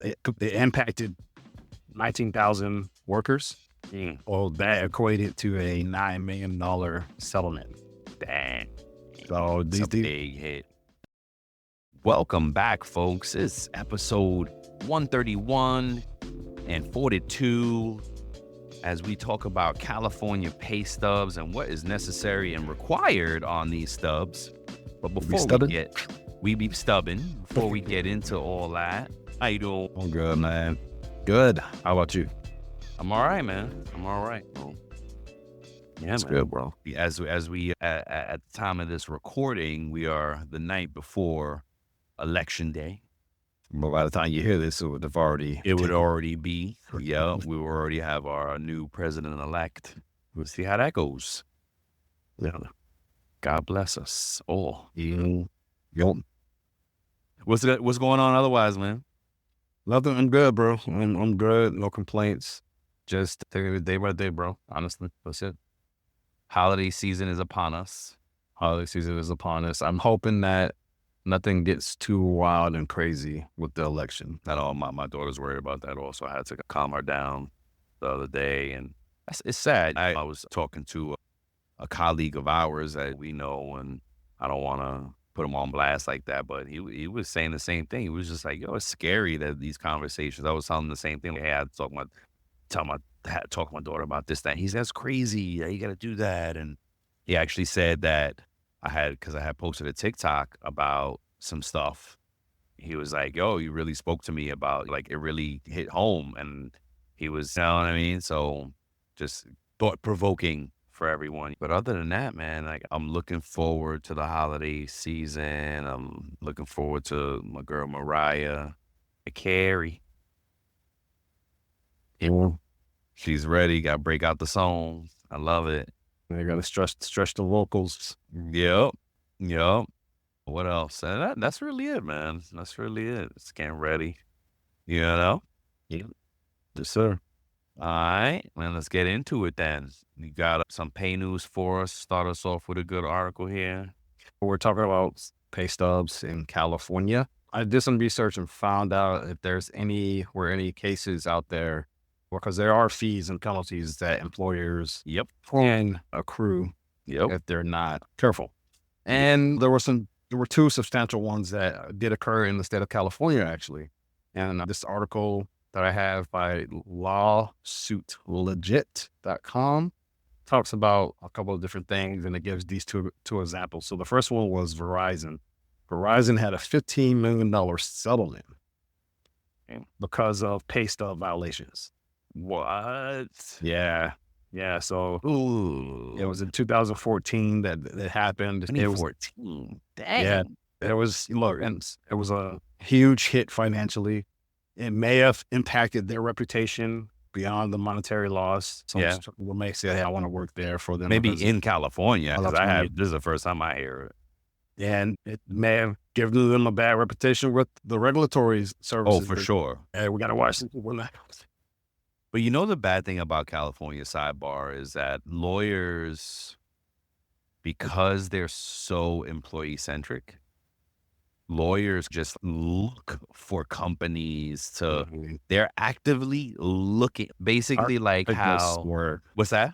it impacted 19,000 workers. Well, that equated to a $9 million settlement. Dang. So It's a big hit. Welcome back, folks. It's episode 131 and 42 as we talk about California pay stubs and what is necessary and required on these stubs. But before we be stubbing, before we get into all that, how you doing? I'm good, man. Good. How about you? I'm all right, man. I'm all right, bro. Yeah, That's man. good, bro. As we at the time of this recording, we are the night before Election Day. But by the time you hear this, it would already be. Yeah, we will already have our new president-elect. We'll see how that goes. Yeah. God bless us all. Yep. What's going on otherwise, man? Nothing. I'm good, bro. I'm good. No complaints. Just taking it day by day, bro. Honestly, that's it. Holiday season is upon us. I'm hoping that nothing gets too wild and crazy with the election. Not all. My daughter's worried about that also. I had to calm her down the other day, and it's sad. I was talking to a colleague of ours that we know, and I don't want to put him on blast like that, but he was saying the same thing. He was just like, yo, it's scary that these conversations. I was telling him the same thing. Like, hey, I had to talk to my daughter about this, that. He said, that's crazy. You got to do that. And he actually said that because I had posted a TikTok about some stuff. He was like, yo, you really spoke to me about, like, it really hit home. And he was, you know what I mean? So just thought-provoking for everyone. But other than that, man, like, I'm looking forward to the holiday season. I'm looking forward to my girl Mariah Carey. Yeah. She's ready. Got to break out the songs. I love it. They got to stretch the vocals. Yep. What else? And that's really it, man. That's really it. It's getting ready. You know? Yeah. Yes, sir. All right. Well, let's get into it then. You got some pay news for us. Start us off with a good article here. We're talking about pay stubs in California. I did some research and found out if there's any cases out there, because there are fees and penalties that employers can accrue if they're not careful. And there were two substantial ones that did occur in the state of California, actually. And this article that I have by lawsuitlegit.com talks about a couple of different things, and it gives these two examples. So the first one was Verizon. Verizon had a $15 million settlement because of pay stub violations. What? Yeah. So it was in 2014 that happened. 2014. Dang. Yeah. It was a huge hit financially. It may have impacted their reputation beyond the monetary loss. Some people may say, hey, I want to work there for them. Maybe in California, because this is the first time I hear it. And it may have given them a bad reputation with the regulatory services. Oh, for sure. Hey, we got to watch this. But you know, the bad thing about California, sidebar, is that lawyers, because they're so employee-centric, lawyers just look for companies to, they're actively looking, basically like how, what's that?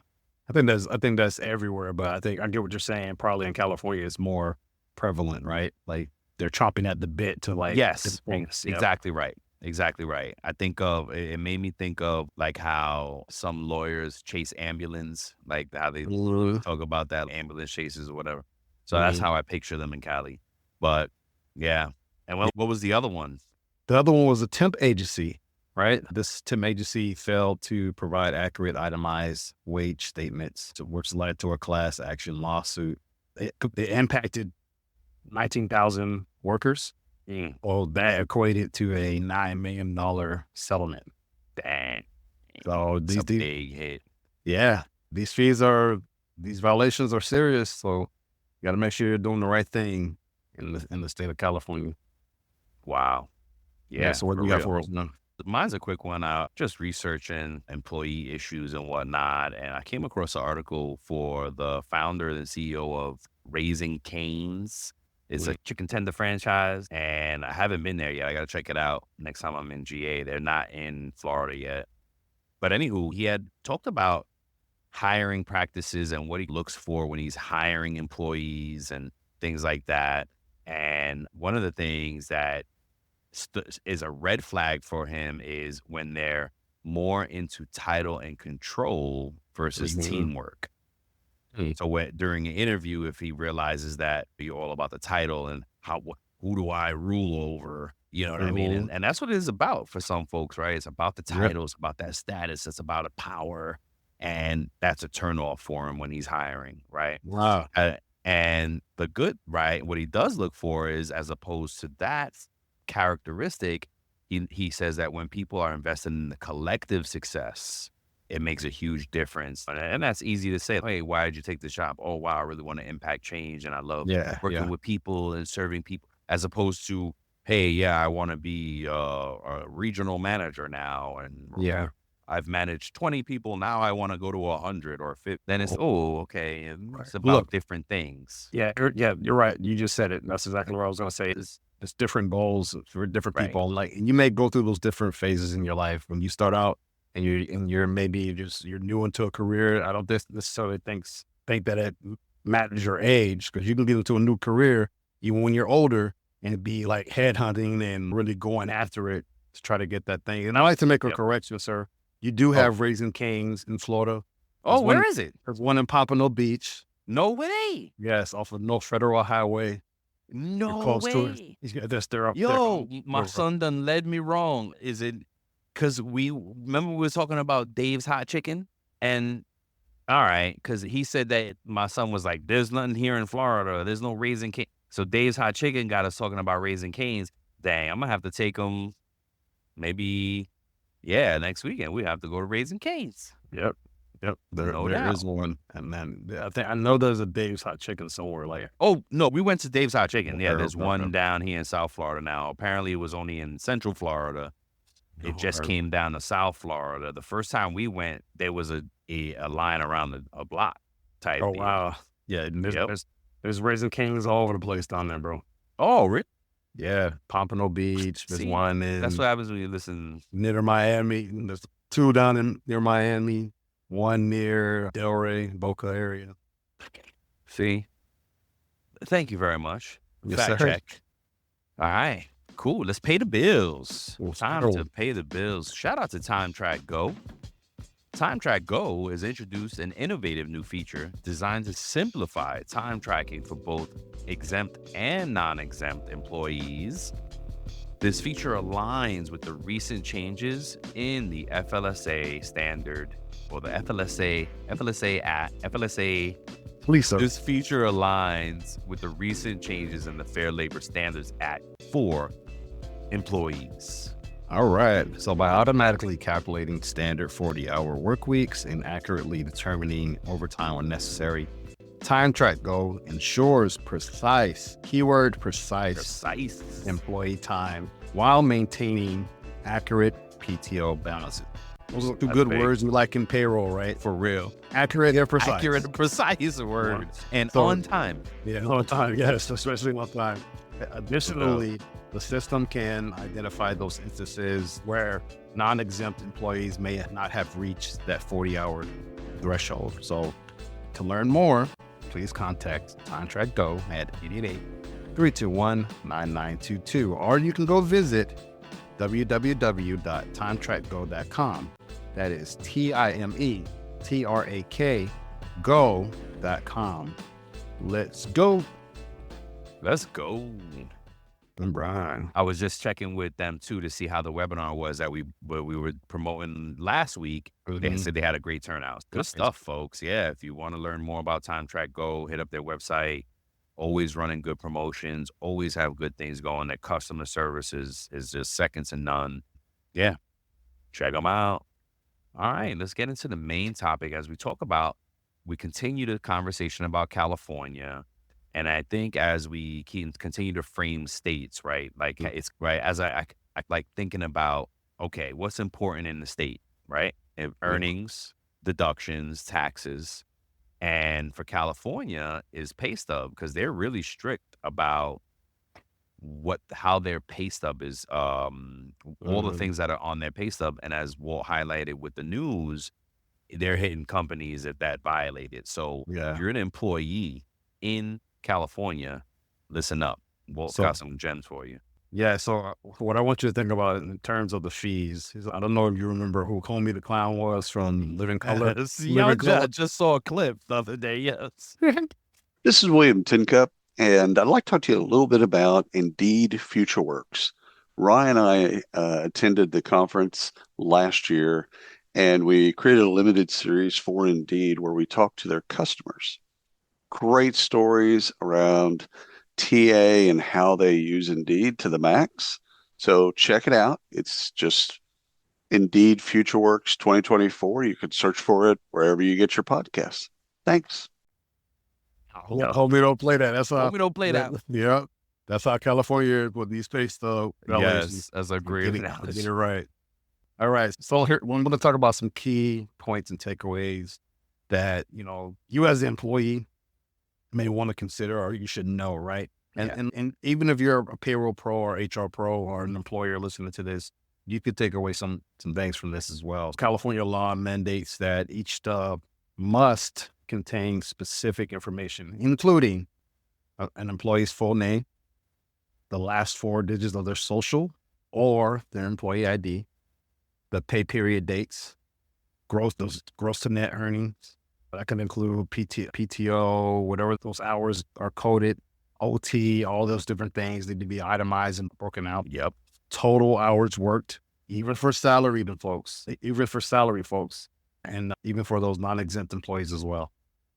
I think that's everywhere, but I get what you're saying. Probably in California, it's more prevalent, right? Like they're chomping at the bit to like. Yes, exactly right. Exactly right. It made me think of like how some lawyers chase ambulance, like how they talk about that ambulance chases or whatever. So that's how I picture them in Cali. But yeah. And what was the other one? The other one was a temp agency, right? This temp agency failed to provide accurate itemized wage statements, which led to a class action lawsuit. It impacted 19,000 workers. Well, that equated to a $9 million settlement. Dang. So it's a big hit. Yeah. These violations are serious. So you got to make sure you're doing the right thing in the state of California. Wow. Yeah. So what do you got for us? Mine's a quick one. Just researching employee issues and whatnot. And I came across an article for the founder and CEO of Raising Cane's. It's a chicken tender franchise, and I haven't been there yet. I got to check it out next time I'm in GA. They're not in Florida yet. But anywho, he had talked about hiring practices and what he looks for when he's hiring employees and things like that. And one of the things that is a red flag for him is when they're more into title and control versus teamwork. So during an interview, if he realizes that you're all about the title and who do I rule over, you know what I mean? And that's what it is about for some folks, right? It's about the title, it's about that status, it's about a power, and that's a turnoff for him when he's hiring, right? Wow. And the good, right? What he does look for is, as opposed to that characteristic, he says that when people are invested in the collective success, it makes a huge difference. And that's easy to say. Hey, why did you take the job? Oh, wow, I really want to impact change. And I love working with people and serving people, as opposed to, hey, yeah, I want to be a regional manager now. And I've managed 20 people. Now I want to go to 100 or 50. Then it's, okay. It's about different things. Yeah, you're right. You just said it. That's exactly what I was going to say. It's different goals for different people. And you may go through those different phases in your life. When you start out, and you're maybe you're new into a career. I don't necessarily think that it matters your age, because you can get into a new career even when you're older and be like headhunting and really going after it to try to get that thing. And I like to make a correction, sir. You do have Raising Cane's in Florida. Where is it? There's one in Pompano Beach. No way. Yes, off of North Federal Highway. No way. They're up there. My son done led me wrong. Is it? Because we were talking about Dave's Hot Chicken, and all right, because he said that my son was like, there's nothing here in Florida. There's no Raising Cane. So Dave's Hot Chicken got us talking about Raising Cane's. Dang, I'm going to have to take him maybe, next weekend. We have to go to Raising Cane's. Yep. There is one. And then I know there's a Dave's Hot Chicken somewhere. Like, oh, no, we went to Dave's Hot Chicken. Yeah, there's one down here in South Florida now. Apparently it was only in Central Florida. It just came down to South Florida. The first time we went, there was a line around a block type. Oh, wow. Yeah, there's Raising Cane's all over the place down there, bro. Oh, really? Yeah, Pompano Beach. There's one in... That's what happens when you listen... near Miami. There's two down near Miami. One near Delray, Boca area. See? Thank you very much. Yes, Fact check. All right. Cool. Let's pay the bills. Time to pay the bills. Shout out to TrakGO. TrakGO has introduced an innovative new feature designed to simplify time tracking for both exempt and non-exempt employees. This feature aligns with the recent changes in the FLSA standard, or the FLSA Lisa. This feature aligns with the recent changes in the Fair Labor Standards Act for employees. All right. So by automatically calculating standard 40-hour work weeks and accurately determining overtime when necessary, TrakGO ensures precise employee time while maintaining accurate PTO balances. Those are two good words we like in payroll, right? For real. Accurate and precise. Accurate and precise words. And on time. Yeah, on time. Yes, especially on time. Additionally, the system can identify those instances where non-exempt employees may not have reached that 40-hour threshold. So to learn more, please contact TrakGO at 888-321-9922, or you can go visit www.timetrakgo.com. That is TIMETRAK go.com. Let's go. Let's go. And Brian, I was just checking with them too to see how the webinar was that we were promoting last week. They said they had a great turnout. Good stuff, folks. Yeah, if you want to learn more about TrakGO, hit up their website. Always running good promotions. Always have good things going. Their customer service is just second to none. Yeah, check them out. All right, let's get into the main topic as we continue the conversation about California. And I think as we continue to frame states, right? Like it's right as I like thinking about, okay, what's important in the state, right? Earnings, deductions, taxes. And for California is pay stub, because they're really strict about how their pay stub is, all the Mhm. things that are on their pay stub. And as Walt highlighted with the news, they're hitting companies that violate it. So if Yeah. you're an employee in California, listen up. Walt's So got some gems for you. yeah, so what I want you to think about in terms of the fees is I don't know if you remember who Comey the Clown was from Living Color. Yes, yeah, Living Color. I just saw a clip the other day. Yes. This is William Tincup, and I'd like to talk to you a little bit about Indeed FutureWorks. Ryan and I attended the conference last year, and we created a limited series for Indeed where we talked to their customers. Great stories around TA and how they use Indeed to the max. So check it out. It's just Indeed FutureWorks 2024. You could search for it wherever you get your podcasts. Thanks. Yeah. Hope we don't play that. That's Hope how. we don't play that. Yeah, that's how California is with these pay stub violations. Yes, that's a great Get analogy. it right. All right. So here, we're going to talk about some key points and takeaways that you as the employee may want to consider or you should know, right? And, Yeah. and even if you're a payroll pro or HR pro or an employer listening to this, you could take away some things from this as well. California law mandates that each stub must contain specific information, including an employee's full name, the last 4 digits of their social or their employee ID, the pay period dates, gross to net earnings. That can include PTO, whatever those hours are coded, OT, all those different things need to be itemized and broken out. Yep. Total hours worked, even for salary folks, and even for those non-exempt employees as well.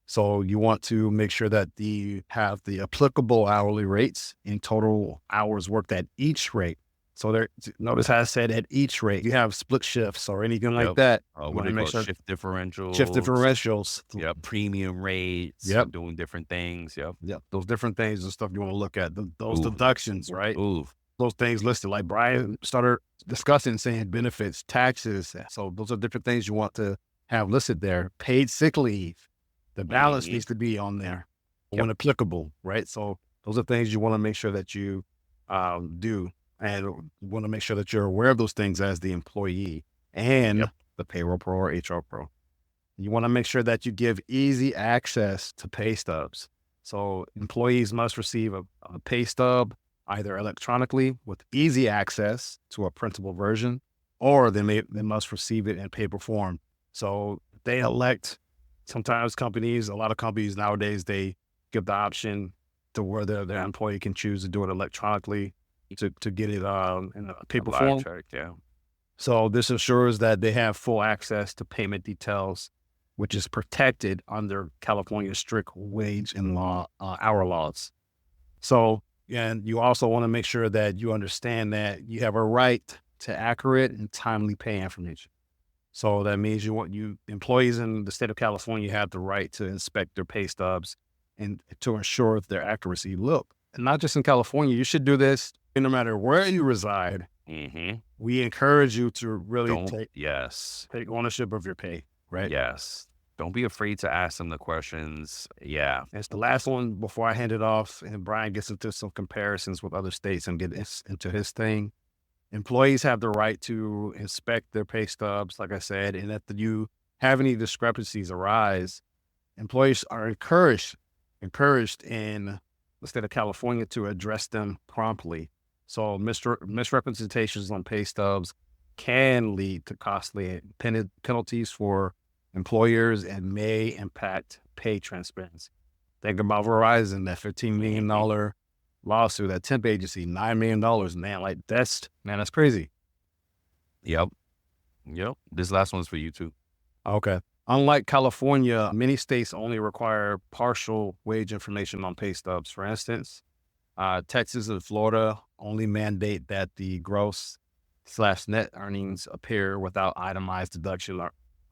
So you want to make sure that you have the applicable hourly rates in total hours worked at each rate. So notice how I said at each rate. You have split shifts or anything like Yep. that. What do they call it? Shift differentials? Shift differentials. Yep. Premium rates. Yep. Doing different things. Yep. Yep. Those different things and stuff you want to look at. Those Ooh. deductions, right? Ooh. Those things listed, like Brian started discussing, saying benefits, taxes. So those are different things you want to have listed there. Paid sick leave. The balance needs to be on there when applicable, right? So those are things you want to make sure that you do, and you want to make sure that you're aware of those things as the employee and the payroll pro or HR pro. You want to make sure that you give easy access to pay stubs. So employees must receive a pay stub either electronically with easy access to a printable version, or they must receive it in paper form. So they elect. Sometimes a lot of companies nowadays, they give the option to where their employee can choose to do it electronically to get it in a paper form. Yeah. So this ensures that they have full access to payment details, which is protected under California's strict wage and hour laws. So, and you also want to make sure that you understand that you have a right to accurate and timely pay information. So that means employees in the state of California have the right to inspect their pay stubs and to ensure their accuracy. Look, and not just in California, you should do this no matter where you reside. Mm-hmm. We encourage you to really take ownership of your pay, right? Yes. Don't be afraid to ask them the questions. Yeah. It's the last one before I hand it off and Brian gets into some comparisons with other states and get into his thing. Employees have the right to inspect their pay stubs, like I said, and if you have any discrepancies arise, employees are encouraged in the state of California to address them promptly. So misrepresentations on pay stubs can lead to costly penalties for employers and may impact pay transparency. Think about Verizon, that $15 million lawsuit, that temp agency, $9 million. Man, that's crazy. Yep. This last one's for you too. Okay. Unlike California, many states only require partial wage information on pay stubs. For instance, Texas and Florida only mandate that the gross/net earnings appear without itemized deduction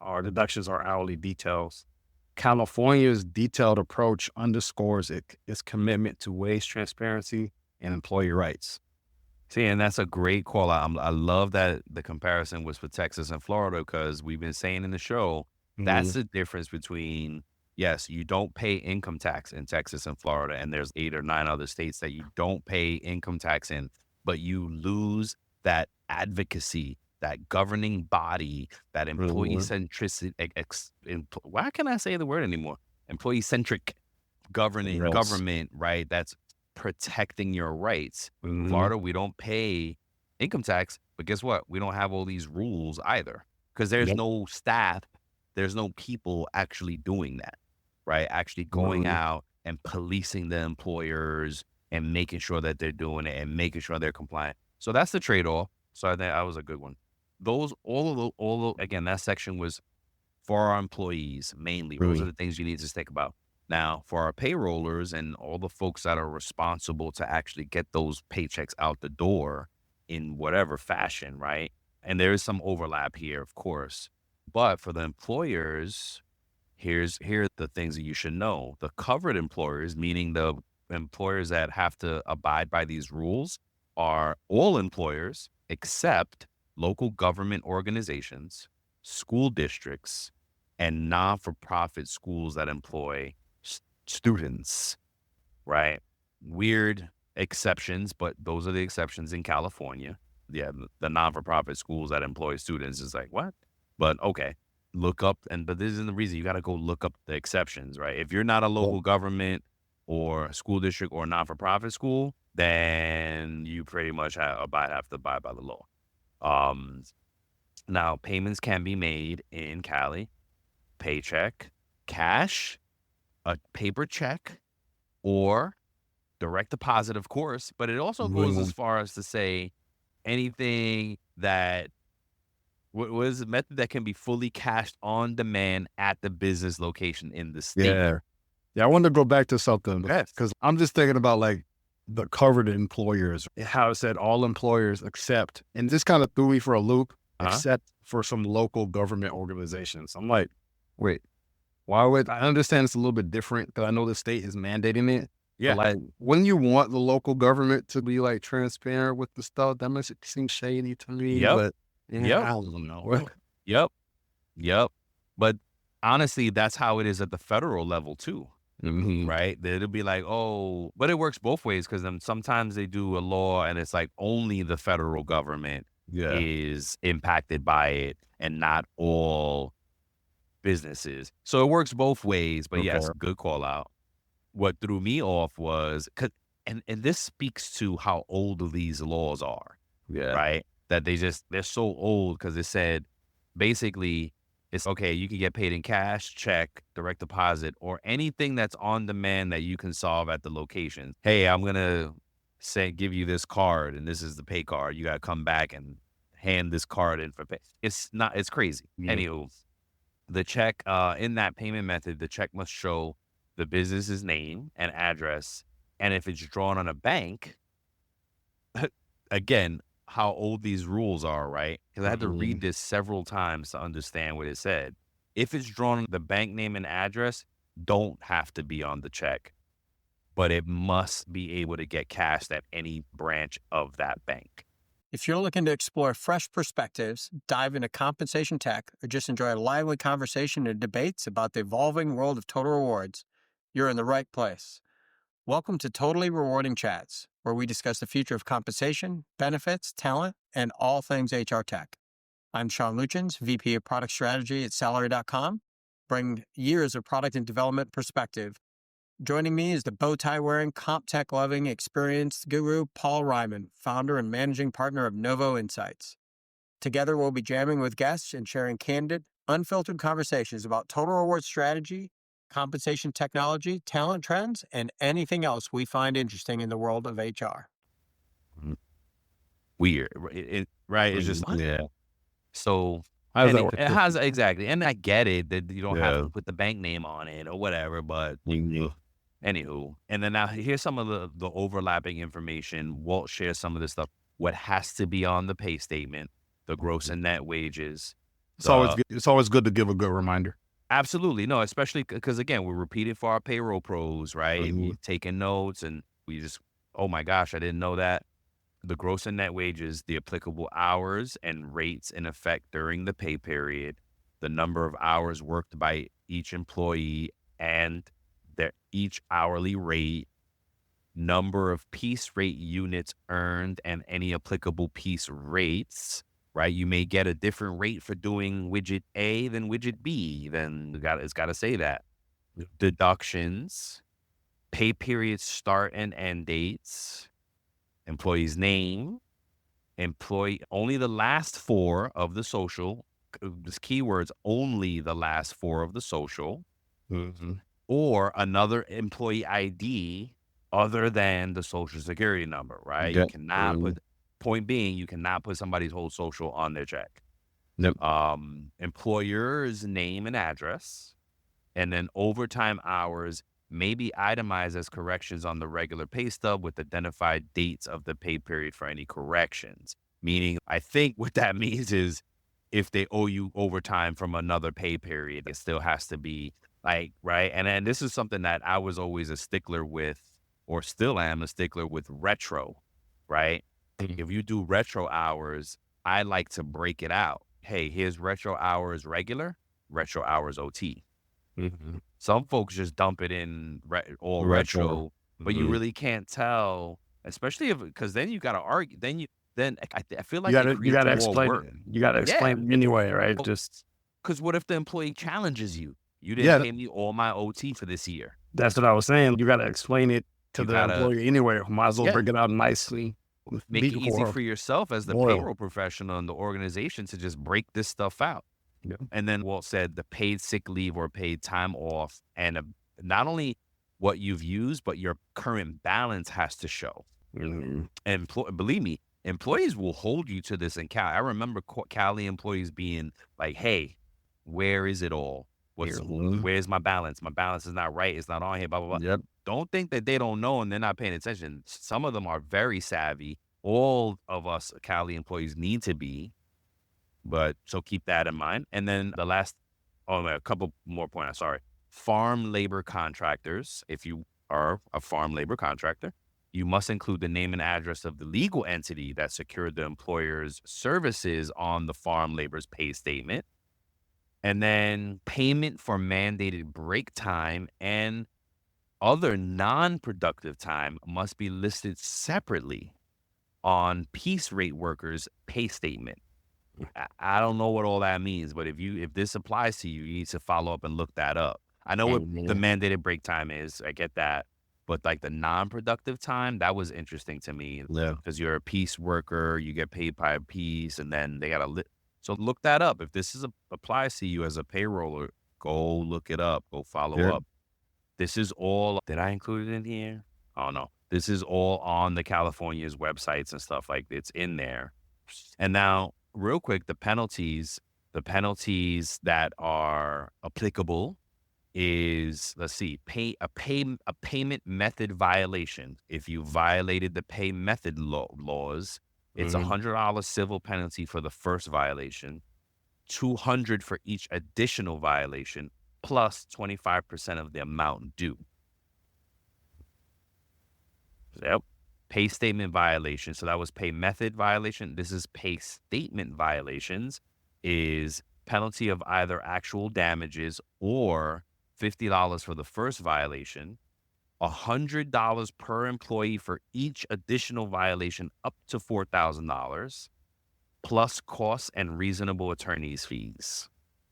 or deductions or hourly details. California's detailed approach underscores its commitment to wage transparency and employee rights. See, and that's a great call out. I love that the comparison was for Texas and Florida, because we've been saying in the show, that's the difference between yes, you don't pay income tax in Texas and Florida, and there's 8 or 9 other states that you don't pay income tax in, but you lose that advocacy, that governing body, that employee Mhm. centricity. Why can't I say the word anymore? Employee centric governing Yes. government, right? That's protecting your rights. Mhm. Florida, we don't pay income tax, but guess what? We don't have all these rules either because there's Yep. no staff, there's no people actually doing that, right? Actually going Mhm. out and policing the employers and making sure that they're doing it and making sure they're compliant. So that's the trade-off. So I think that was a good one. Those all of again, that section was for our employees mainly. Those are Really. the things you need to think about. Now, for our payrollers and all the folks that are responsible to actually get those paychecks out the door in whatever fashion, right? And there is some overlap here, of course. But for the employers, here are the things that you should know. The covered employers, meaning the employers that have to abide by these rules, are all employers except local government organizations, school districts, and non-for-profit schools that employ students, right? Weird exceptions, but those are the exceptions in California. Yeah, the non-for-profit schools that employ students is like, what? But okay, look up, but this isn't the reason. You got to go look up the exceptions, right? If you're not a Yep. local government or school district or non-for-profit school, then you pretty much have to abide by the law. Um, Now, payments can be made in Cali, paycheck, cash, a paper check, or direct deposit, of course. But it also goes as Mhm. far as to say anything that what is the method that can be fully cashed on demand at the business location in the state. Yeah. Yeah, I wanted to go back to something Yes. because I'm just thinking about like the covered employers, how it said all employers except, and this kind of threw me for a loop, Uh-huh. except for some local government organizations. I'm like, wait, why would I understand it's a little bit different because I know the state is mandating it, but Yeah. like, wouldn't you want the local government to be like transparent with the stuff? That makes it seem shady to me, Yep. but yeah, Yep. I don't know. Yep. Yep. But honestly, that's how it is at the federal level too. Mhm. Right? It'll be like, oh, but it works both ways because then sometimes they do a law and it's like only the federal government Yeah. is impacted by it and not all businesses. So it works both ways. But Okay. yes, good call out. What threw me off was and this speaks to how old these laws are, Yeah. right? That they're so old because it said basically it's okay, you can get paid in cash, check, direct deposit, or anything that's on demand that you can solve at the location. Hey, I'm gonna give you this card and this is the pay card. You gotta come back and hand this card in for pay. It's crazy. Yeah. Anywho, the check in that payment method, the check must show the business's name and address. And if it's drawn on a bank, again, how old these rules are, right? Because I had to read Mhm. this several times to understand what it said. If it's drawn on the bank name and address, don't have to be on the check, but it must be able to get cashed at any branch of that bank. If you're looking to explore fresh perspectives, dive into compensation tech, or just enjoy a lively conversation and debates about the evolving world of total rewards, you're in the right place. Welcome to Totally Rewarding Chats, where we discuss the future of compensation, benefits, talent, and all things HR tech. I'm Sean Luchins, VP of Product Strategy at Salary.com, bring years of product and development perspective. Joining me is the bow tie wearing, comp tech loving, experienced guru Paul Ryman, founder and managing partner of Novo Insights. Together, we'll be jamming with guests and sharing candid, unfiltered conversations about total reward strategy, compensation technology, talent trends, and anything else we find interesting in the world of HR. Mhm. Weird, right? It's just what? Yeah. So, How does and that it work? has exactly, and I get it that you don't have Yeah. to put the bank name on it or whatever, but Mhm. anywho, and then now here's some of the overlapping information. Walt shares some of this stuff. What has to be on the pay statement, the gross and net wages, the It's always good to give a good reminder. absolutely no, especially because again, we're repeating for our payroll pros, right? Mhm. We taking notes and we just, oh my gosh, I didn't know that. The gross and net wages, the applicable hours and rates in effect during the pay period, the number of hours worked by each employee and their each hourly rate, number of piece rate units earned, and any applicable piece rates, right? You may get a different rate for doing widget A than widget B. Then it's got to say that. Deductions, pay period start and end dates, employee's name, employee, only the last four of the social, this keywords, only the last four of the social, or another employee ID other than the social security number, right? You cannot put, point being, you cannot put somebody's whole social on their check. Yep. Employer's name and address, and then overtime hours may be itemized as corrections on the regular pay stub with identified dates of the pay period for any corrections. Meaning, I think what that means is if they owe you overtime from another pay period, it still has to be like, right? And then this is something that I was always a stickler with, or still am a stickler with retro, right? If you do retro hours, I like to break it out. Hey, here's retro hours regular, retro hours OT. Some folks just dump it in all retro, but you really can't tell, especially if, because then you got to argue. Then I feel like you gotta explain it. You gotta explain it anyway, right? Just because what if the employee challenges you? You didn't pay me all my OT for this year. That's what I was saying. You gotta explain it to the employee anyway. Might as well bring it out nicely. Make it easy for yourself as the payroll professional and the organization to just break this stuff out. And then Walt said the paid sick leave or paid time off, and not only what you've used, but your current balance has to show. And believe me, employees will hold you to this in Cali. I remember Cali employees being like, hey, where is it all? Where's my balance? My balance is not right. It's not on here, blah, blah, blah. Don't think that they don't know and they're not paying attention. Some of them are very savvy. All of us Cali employees need to be. But so keep that in mind. And then the last, a couple more points. Sorry. Farm labor contractors. If you are a farm labor contractor, you must include the name and address of the legal entity that secured the employer's services on the farm labor's pay statement. And then payment for mandated break time and other non-productive time must be listed separately on piece rate workers' pay statement. I don't know what all that means, but if this applies to you, you need to follow up and look that up. I know what the mandated break time is. I get that. But like the non-productive time, that was interesting to me. Because you're a piece worker, you get paid by a piece, and then they got to so look that up. If this applies to you as a payroller, go look it up. Go follow up. This is all, did I include it in here? Oh, no. This is all on the California's websites and stuff, like it's in there. And now, real quick, the penalties that are applicable is, let's see, a payment method violation. If you violated the pay method laws, it's $100 civil penalty for the first violation, $200 for each additional violation, plus 25% of the amount due. Pay statement violation. So that was pay method violation. This is pay statement violations, is penalty of either actual damages or $50 for the first violation, $100 per employee for each additional violation up to $4,000, plus costs and reasonable attorney's fees.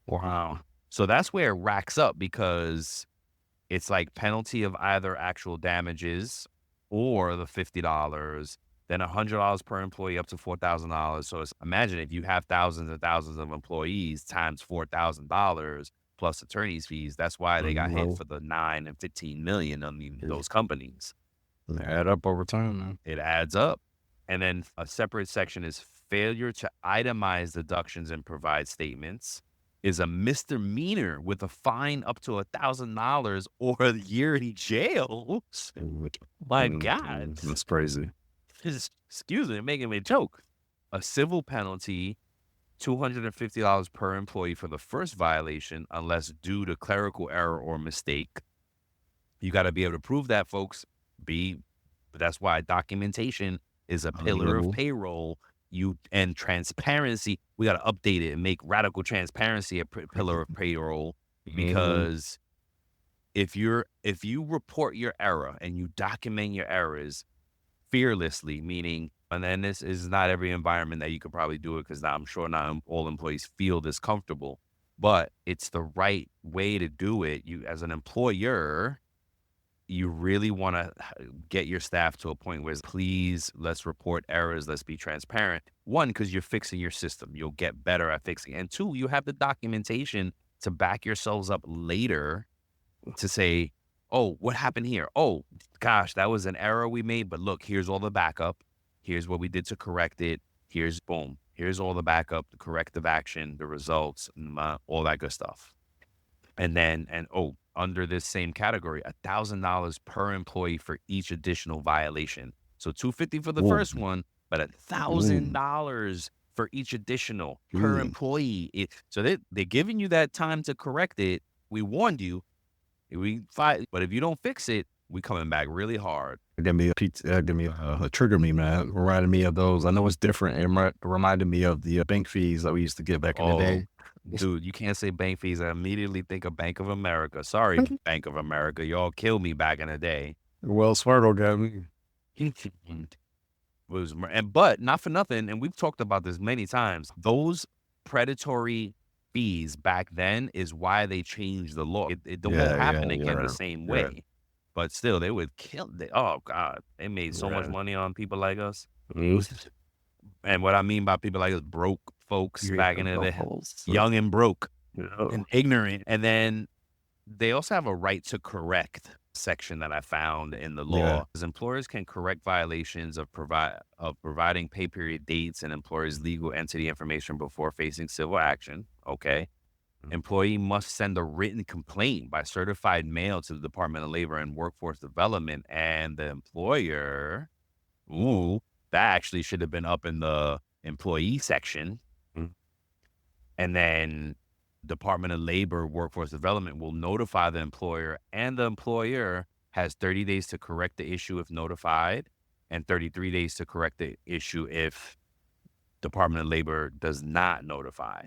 Wow. So that's where it racks up, because it's like penalty of either actual damages or the $50, then $100 per employee up to $4,000. So imagine if you have thousands and thousands of employees times $4,000 plus attorney's fees. That's why they got hit for the 9 and 15 million on those companies. They add up over time, man. It adds up. And then a separate section is failure to itemize deductions and provide statements is a misdemeanor with a fine up to $1,000 or a year in jail. My God. That's crazy. Excuse me, making me choke. A civil penalty, $250 per employee for the first violation, unless due to clerical error or mistake. You got to be able to prove that, folks. That's why documentation is a pillar of payroll. And transparency, we got to update it and make radical transparency a pillar of payroll, because if you report your error and you document your errors fearlessly, meaning, and then this is not every environment that you could probably do it, because I'm sure not all employees feel this comfortable, but it's the right way to do it. You, as an employer, you really want to get your staff to a point where, please, let's report errors. Let's be transparent. One, because you're fixing your system. You'll get better at fixing. And two, you have the documentation to back yourselves up later to say, oh, what happened here? Oh, gosh, that was an error we made. But look, here's all the backup. Here's what we did to correct it. Here's boom. Here's all the backup, the corrective action, the results, all that good stuff. And then, under this same category, $1,000 per employee for each additional violation. So $250 for the first one, but $1,000 for each additional per employee. So they're giving you that time to correct it. We warned you. We fight, but if you don't fix it, we coming back really hard. Give me a trigger me, man. Reminded me of those. I know it's different. It reminded me of the bank fees that we used to get back in the day. Dude, you can't say bank fees. I immediately think of Bank of America. Sorry, Bank of America. Y'all killed me back in the day. Wells Fargo got me. But not for nothing, and we've talked about this many times, those predatory fees back then is why they changed the law. It won't happen again the same way. But still, they would kill. Oh, God. They made so much money on people like us. And what I mean by people like us, broke folks back in the day. Young and broke and ignorant. And then they also have a right to correct section that I found in the law. As employers can correct violations of providing pay period dates and employers' legal entity information before facing civil action. Okay. Employee must send a written complaint by certified mail to the Department of Labor and Workforce Development, and the employer, that actually should have been up in the employee section. And then Department of Labor, Workforce Development will notify the employer, and the employer has 30 days to correct the issue if notified, and 33 days to correct the issue if Department of Labor does not notify.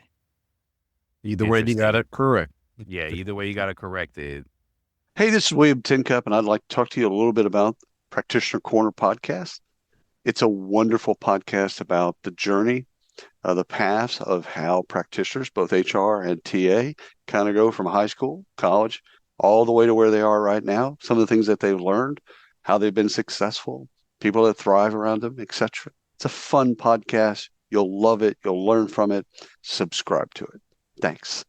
Either way, you got it correct. Yeah, either way, you got to correct it. Hey, this is William Tincup, and I'd like to talk to you a little bit about Practitioner Corner podcast. It's a wonderful podcast about the journey, the paths of how practitioners, both HR and TA, kind of go from high school, college, all the way to where they are right now. Some of the things that they've learned, how they've been successful, people that thrive around them, etc. It's a fun podcast. You'll love it. You'll learn from it. Subscribe to it. Thanks.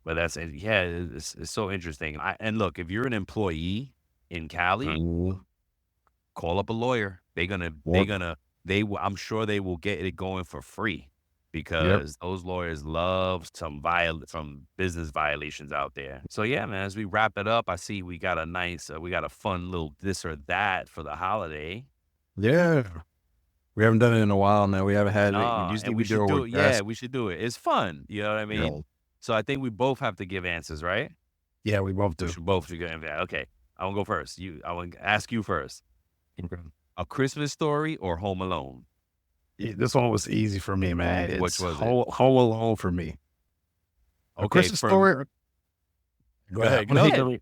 But it's so interesting. And look, if you're an employee in Cali, call up a lawyer. I'm sure they will get it going for free, because those lawyers love some business violations out there. So yeah, man, as we wrap it up, I see we got a fun little this or that for the holiday. Yeah. We haven't done it in a while now. We haven't had it. Usually we should do it. Yeah, we should do it. It's fun. You know what I mean? Yeah. So I think we both have to give answers, right? Yeah, we both do. We should both give answers. Okay, I want to go first. I want to ask you first. Okay. A Christmas Story or Home Alone? Yeah, this one was easy for me, man. Which was Home Alone for me. Okay, A Christmas Story. Go ahead. Go ahead.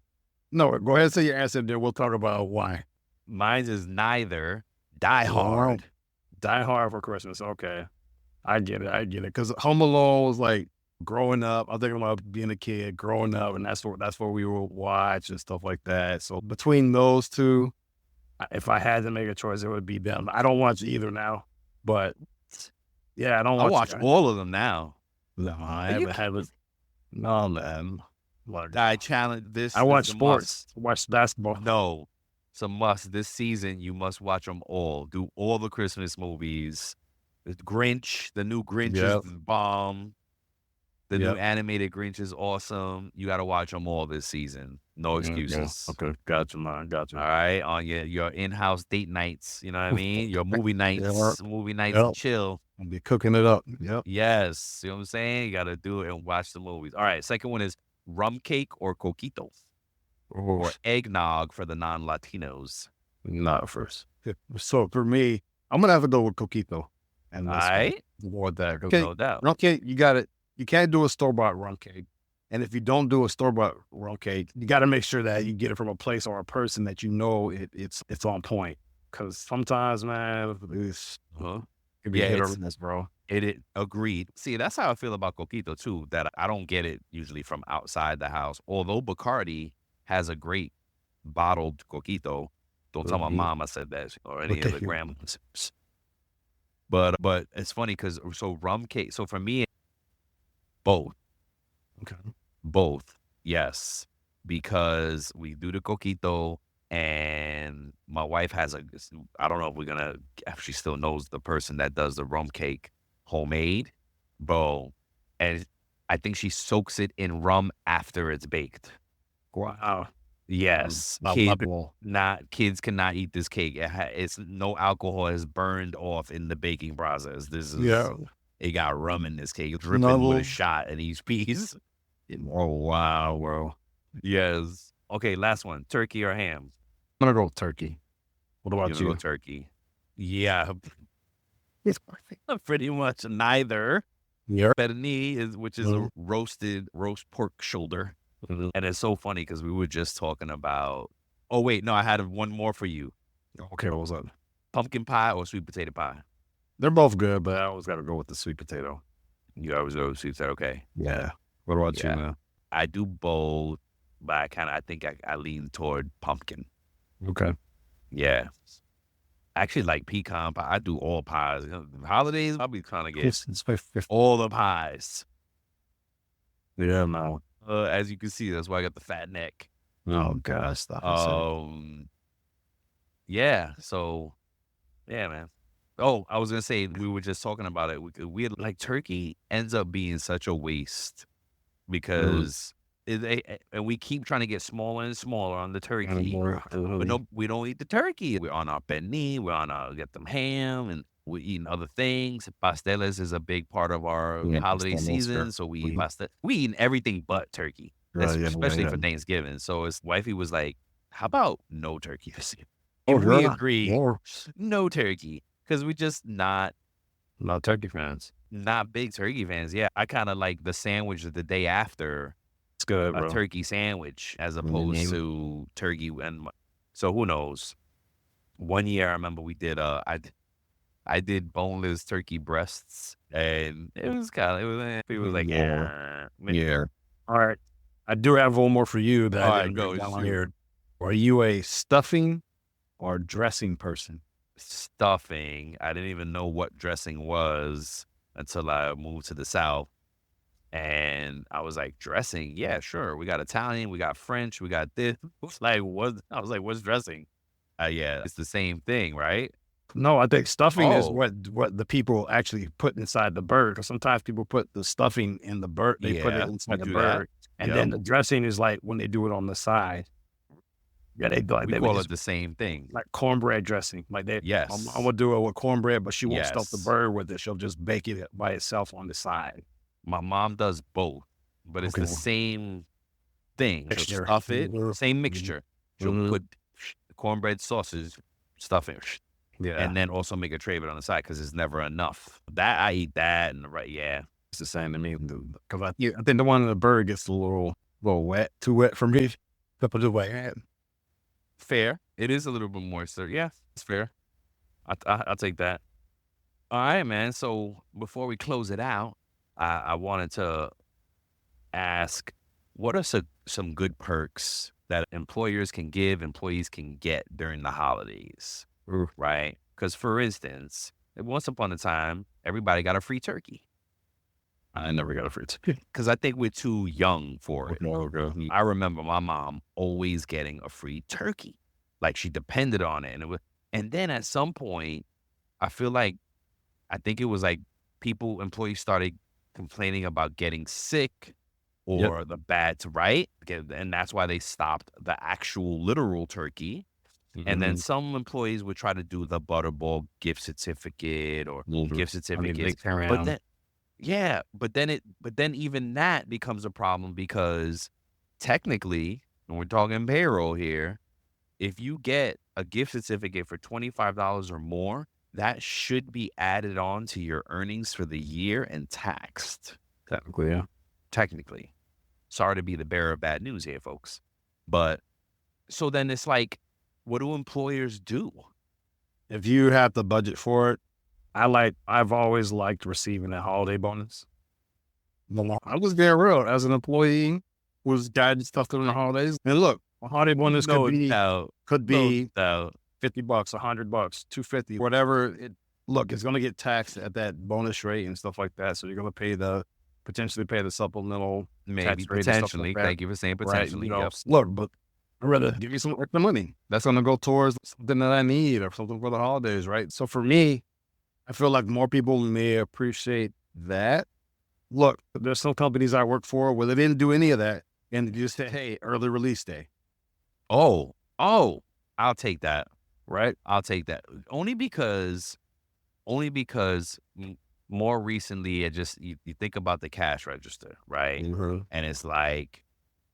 No, go ahead and say your answer, then we'll talk about why. Mine is neither. Die Hard. Die Hard for Christmas. Okay. I get it. Because Home Alone was like growing up. I'm thinking about being a kid, growing up, and that's what we would watch and stuff like that. So between those two, if I had to make a choice, it would be them. I don't watch either now, but yeah, I watch all of them now. No, I haven't had it. No, man. I challenge this. I watch sports. I watch basketball. No. It's a must. This season, you must watch them all. Do all the Christmas movies. The Grinch, the new Grinch is bomb. The new animated Grinch is awesome. You got to watch them all this season. No excuses. Okay, gotcha, man. Gotcha. All right, on your in-house date nights. You know what I mean? Your movie nights. To chill. I'll be cooking it up. Yep. Yes. You know what I'm saying? You got to do it and watch the movies. All right. Second one is rum cake or coquitos. Or eggnog for the non-Latinos. Not first. So for me, I'm gonna have to go with coquito. And all right, more that. No doubt. Rum cake, you got it. You can't do a store-bought rum cake. And if you don't do a store-bought rum cake, you got to make sure that you get it from a place or a person that it's on point. Because sometimes, man, it could be Yeah, hit or it's miss, bro. it agreed. See, that's how I feel about coquito too. That I don't get it usually from outside the house. Although Bacardi has a great bottled coquito. Don't tell my Mhm. mom I said that or any But of the grandmas. But it's funny because so rum cake. So for me, both. Okay. Both, yes, because we do the coquito, and my wife has I don't know if she still knows the person that does the rum cake homemade, bro, and I think she soaks it in rum after it's baked. Wow. Yes, A lot of people. kids cannot eat this cake. It's no alcohol is burned off in the baking process. Yeah. It got rum in this cake, dripping with a No. shot in each piece. Oh, wow, bro. Yes. Okay, last one. Turkey or ham? I'm going to go with turkey. What You're about gonna go you? turkey. Yeah, It's perfect. pretty much neither. Yeah. Pernil which is a roast pork shoulder. Mhm. And it's so funny because we were just talking about, oh wait, no, I had one more for you. Okay, what was up? Pumpkin pie or sweet potato pie? They're both good, but I always got to go with the sweet potato. You always go sweet potato, okay. Yeah. What about you, Yeah. man? I do both, but I think I lean toward pumpkin. Okay. Yeah. I actually like pecan pie. I do all pies. Holidays, I'll be trying to get It's my fifth. all the pies. Yeah, no. As you can see, that's why I got the fat neck. Oh, gosh. Stop. Yeah. So, yeah, man. Oh, I was gonna say we were just talking about it. We had, like turkey ends up being such a waste because and we keep trying to get smaller and smaller on the turkey. But no, we don't eat the turkey. We're on our pernil. We're on our get them ham, and we're eating other things. Pasteles is a big part of our holiday season, so we eat pastel. We eat everything but turkey, especially for Thanksgiving. So his wifey was like, "How about no turkey this year?" And we agree, no turkey, because we just not turkey fans. not big turkey fans. Yeah, I kind of like the sandwich the day after It's good, a bro. turkey sandwich as opposed to turkey. And so who knows? One year I remember we did I did boneless turkey breasts, and it was people was like, Yeah. yeah. Yeah. All right. I do have one more for you that All I right, didn't go, write down shoot. here. Are you a stuffing or dressing person? Stuffing. I didn't even know what dressing was until I moved to the South. And I was like, dressing? Yeah, sure. We got Italian, we got French, we got this. Like, what? I was like, what's dressing? Yeah, it's the same thing, right? No, I think stuffing is Oh. what the people actually put inside the bird. Because sometimes people put the stuffing in the bird. They put it Yeah, inside the do that. bird. And then the dressing is like when they do it on the side. Yeah, they do like We they call just it the same thing. like cornbread dressing. Like they, Yes. I'm gonna do it with cornbread, but she won't stuff the Yes. bird with it. She'll just bake it by itself on the side. My mom does both, but it's Okay. the same thing. She'll Mixture. stuff it, Mhm. same mixture. She'll Mhm. put cornbread sausage, stuff it, Yeah, and then also make a tray of it on the side because it's never enough. That I eat that and yeah. it's the same to me. Because I think the one in the bird gets a little wet, too wet for me. Pepper the way. Fair. It is a little bit moister. Yeah, it's fair. I'll take that. All right, man. So before we close it out, I wanted to ask, what are some good perks that employers can give, employees can get during the holidays, right? Because for instance, once upon a time, everybody got a free turkey. I never got a free turkey. Because I think we're too young for it. Okay. I remember my mom always getting a free turkey. Like she depended on it. And then at some point, I think it was like employees started complaining about getting sick or the bad, right? And that's why they stopped the actual literal turkey. And then some employees would try to do the Butterball gift certificate or gift certificates. But then, yeah, but then even that becomes a problem because technically, when we're talking payroll here, if you get a gift certificate for $25 or more, that should be added on to your earnings for the year and taxed. Technically, yeah. Technically. Sorry to be the bearer of bad news here, folks. But so then it's like, what do employers do? If you have the budget for it, I've always liked receiving that holiday bonus. I was being real as an employee was guiding stuff during the holidays. And look, a holiday bonus No could be doubt. $50, $50, $100, $250, whatever. It's going to get taxed at that bonus rate and stuff like that. So you're going to potentially pay the supplemental maybe tax rate and stuff potentially. like that. Thank you for saying Right? potentially. Yep. Look, but I'd rather give you some extra money. That's going to go towards something that I need or something for the holidays, right? So for me, I feel like more people may appreciate that. Look, there's some companies I work for where they didn't do any of that. And they just say, hey, early release day. Oh, I'll take that. Right? I'll take that. Only because more recently, you think about the cash register, right? Mm-hmm. And it's like,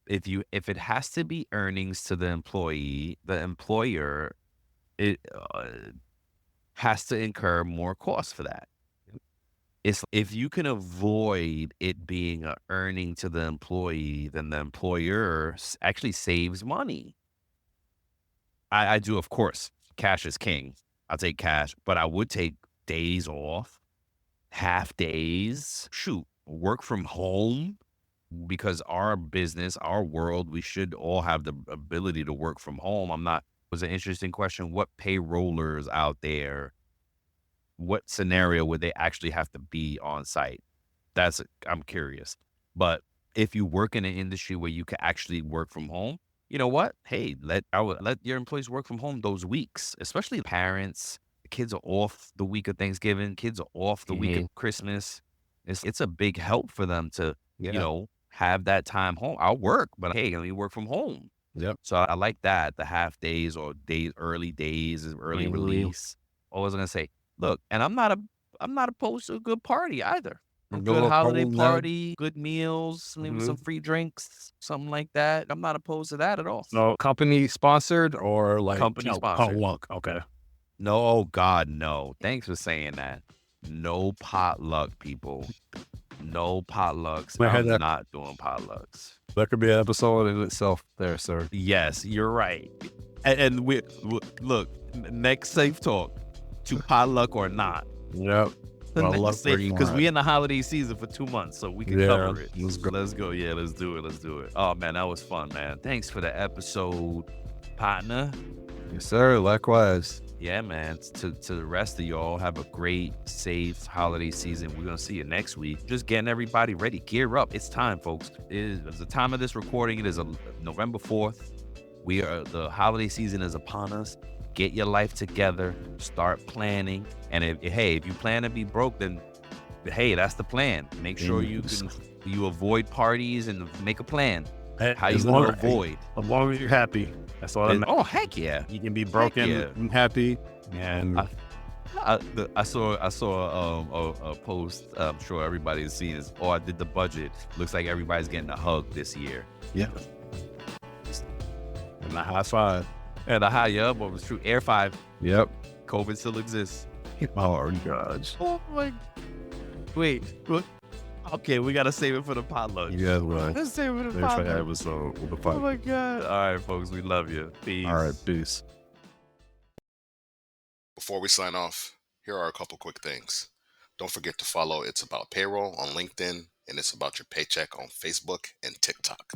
if it has to be earnings to the employee, the employer, it has to incur more costs for that. It's if you can avoid it being an earning to the employee, then the employer actually saves money. I do, of course. Cash is king. I'll take cash, but I would take days off, half days. Shoot, work from home, because our business, our world, we should all have the ability to work from home. Was an interesting question. What payrollers out there, what scenario would they actually have to be on site? I'm curious. But if you work in an industry where you can actually work from home, you know what? Hey, let your employees work from home those weeks, especially parents. The kids are off the week of Thanksgiving. Kids are off the week of Christmas. It's a big help for them to, have that time home. I'll work, but hey, let me work from home. Yep. So I like that, the half days or early Mm-hmm. release. What was I gonna say? Look, and I'm not opposed to a good party either. A A good little holiday cold party, good meals, maybe some Mhm. free drinks, something like that. I'm not opposed to that at all. So company sponsored or like Company sponsored. potluck? Okay. No, oh God, no. Thanks for saying that. No potluck, people. No potlucks. I had I'm that. not doing potlucks. That could be an episode in itself there, sir. Yes, you're right. And look, next safe talk, to potluck or not. Yep. Because we in the holiday season for 2 months, so we can cover it. Let's go. Let's go. Yeah, let's do it. Oh man, that was fun, man. Thanks for the episode, partner. Yes, sir. Likewise. Yeah, man. To the rest of y'all, have a great, safe holiday season. We're gonna see you next week. Just getting everybody ready. Gear up. It's time, folks. It is the time of this recording. It is November 4th. The holiday season is upon us. Get your life together. Start planning. And if you plan to be broke, then hey, that's the plan. Make sure you avoid parties and make a plan. How you gonna avoid? As long as you're happy. That's all that matters. Oh heck yeah! You can be broken and happy. And I saw a post. I'm sure everybody's seen this. Oh, I did the budget. Looks like everybody's getting a hug this year. Yeah. And a high five. And a high but it was true. Air 5. Yep. COVID still exists. Oh gosh. Oh my. Wait. What? Okay, we gotta save it for the potluck. Yeah, right. Let's save it for the There's potluck. that episode with the Oh potluck. my god. All right, folks, we love you. Peace. All right, peace. Before we sign off, here are a couple quick things. Don't forget to follow It's About Payroll on LinkedIn and It's About Your Paycheck on Facebook and TikTok.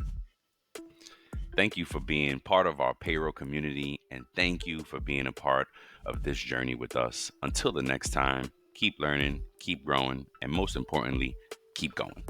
Thank you for being part of our payroll community, and thank you for being a part of this journey with us. Until the next time, keep learning, keep growing, and most importantly, keep going.